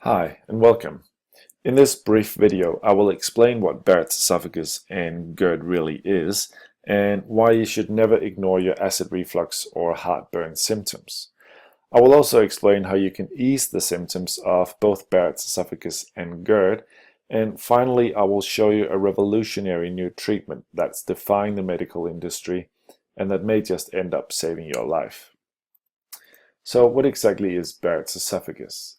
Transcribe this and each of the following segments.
Hi and welcome. In this brief video, I will explain what Barrett's esophagus and GERD really is and why you should never ignore your acid reflux or heartburn symptoms. I will also explain how you can ease the symptoms of both Barrett's esophagus and GERD, and finally I will show you a revolutionary new treatment that's defying the medical industry and that may just end up saving your life. So what exactly is Barrett's esophagus?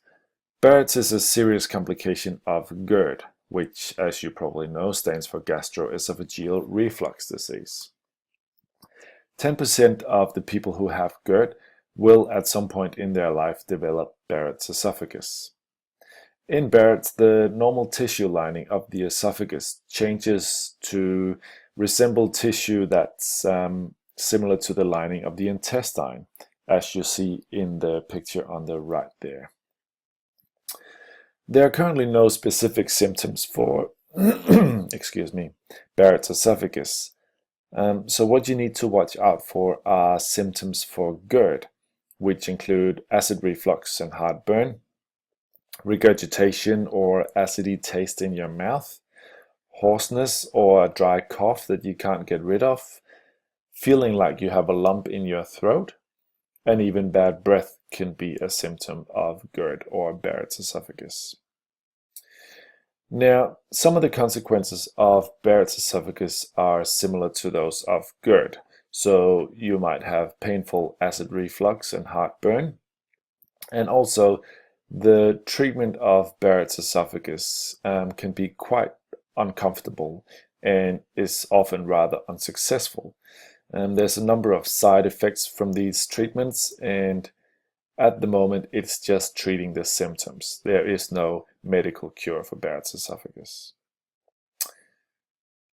Barrett's is a serious complication of GERD, which, as you probably know, stands for gastroesophageal reflux disease. 10% of the people who have GERD will at some point in their life develop Barrett's esophagus. In Barrett's, the normal tissue lining of the esophagus changes to resemble tissue that's similar to the lining of the intestine, as you see in the picture on the right there. There are currently no specific symptoms for excuse me, Barrett's esophagus. So what you need to watch out for are symptoms for GERD, which include acid reflux and heartburn, regurgitation or acidy taste in your mouth, hoarseness or a dry cough that you can't get rid of, feeling like you have a lump in your throat, and even bad breath can be a symptom of GERD or Barrett's esophagus. Now, some of the consequences of Barrett's esophagus are similar to those of GERD. So you might have painful acid reflux and heartburn. And also, the treatment of Barrett's esophagus can be quite uncomfortable and is often rather unsuccessful. There's a number of side effects from these treatments, and at the moment it's just treating the symptoms. There is no medical cure for Barrett's esophagus.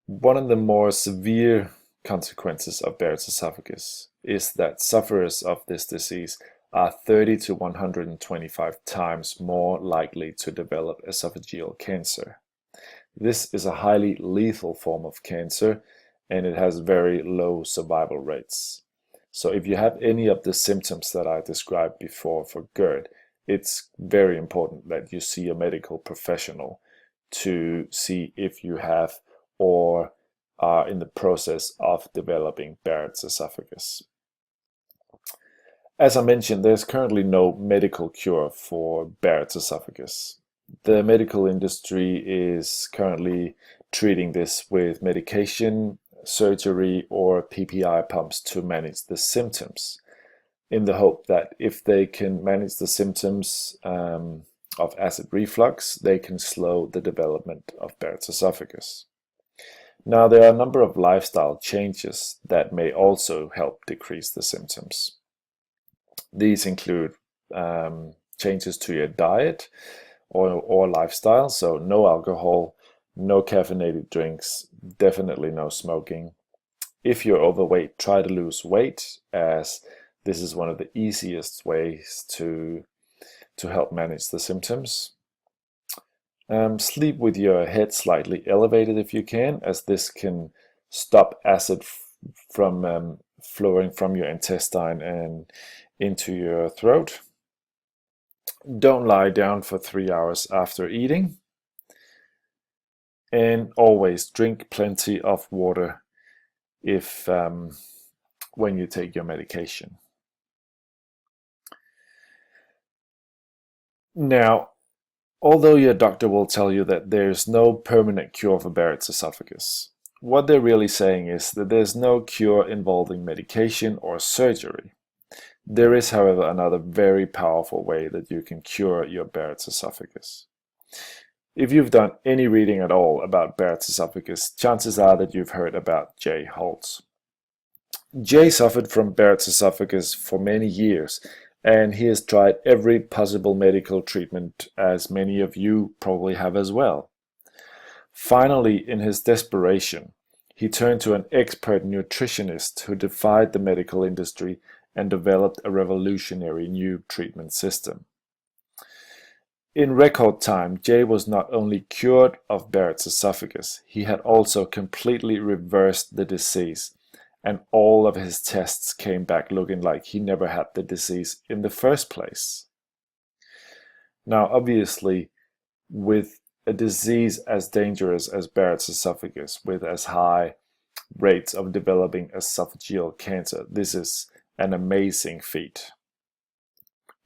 One of the more severe consequences of Barrett's esophagus is that sufferers of this disease are 30 to 125 times more likely to develop esophageal cancer. This is a highly lethal form of cancer, and it has very low survival rates. So if you have any of the symptoms that I described before for GERD, it's very important that you see a medical professional to see if you have or are in the process of developing Barrett's esophagus. As I mentioned, there's currently no medical cure for Barrett's esophagus. The medical industry is currently treating this with medication, surgery, or PPI pumps to manage the symptoms, in the hope that if they can manage the symptoms of acid reflux, they can slow the development of Barrett's esophagus. Now, there are a number of lifestyle changes that may also help decrease the symptoms. These include changes to your diet or lifestyle, so no alcohol, no caffeinated drinks, definitely no smoking. If you're overweight, try to lose weight, as this is one of the easiest ways to help manage the symptoms. Sleep with your head slightly elevated if you can, as this can stop acid from flowing from your intestine and into your throat. Don't lie down for 3 hours after eating. And always drink plenty of water when you take your medication. Now, although your doctor will tell you that there's no permanent cure for Barrett's esophagus, what they're really saying is that there's no cure involving medication or surgery. There is, however, another very powerful way that you can cure your Barrett's esophagus. If you've done any reading at all about Barrett's esophagus, chances are that you've heard about Jay Holtz. Jay suffered from Barrett's esophagus for many years, and he has tried every possible medical treatment, as many of you probably have as well. Finally, in his desperation, he turned to an expert nutritionist who defied the medical industry and developed a revolutionary new treatment system. In record time, Jay was not only cured of Barrett's esophagus, he had also completely reversed the disease, and all of his tests came back looking like he never had the disease in the first place. Now, obviously, with a disease as dangerous as Barrett's esophagus, with as high rates of developing esophageal cancer, this is an amazing feat.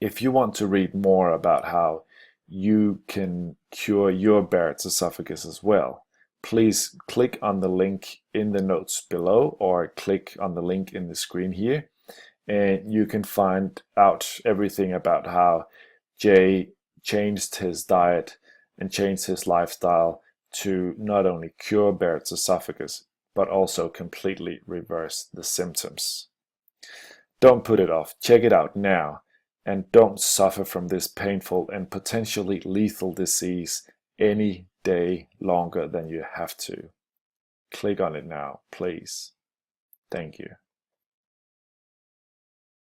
If you want to read more about how you can cure your Barrett's esophagus as well, please click on the link in the notes below or click on the link in the screen here, and you can find out everything about how Jay changed his diet and changed his lifestyle to not only cure Barrett's esophagus, but also completely reverse the symptoms. Don't put it off. Check it out now. And don't suffer from this painful and potentially lethal disease any day longer than you have to. Click on it now, please. Thank you.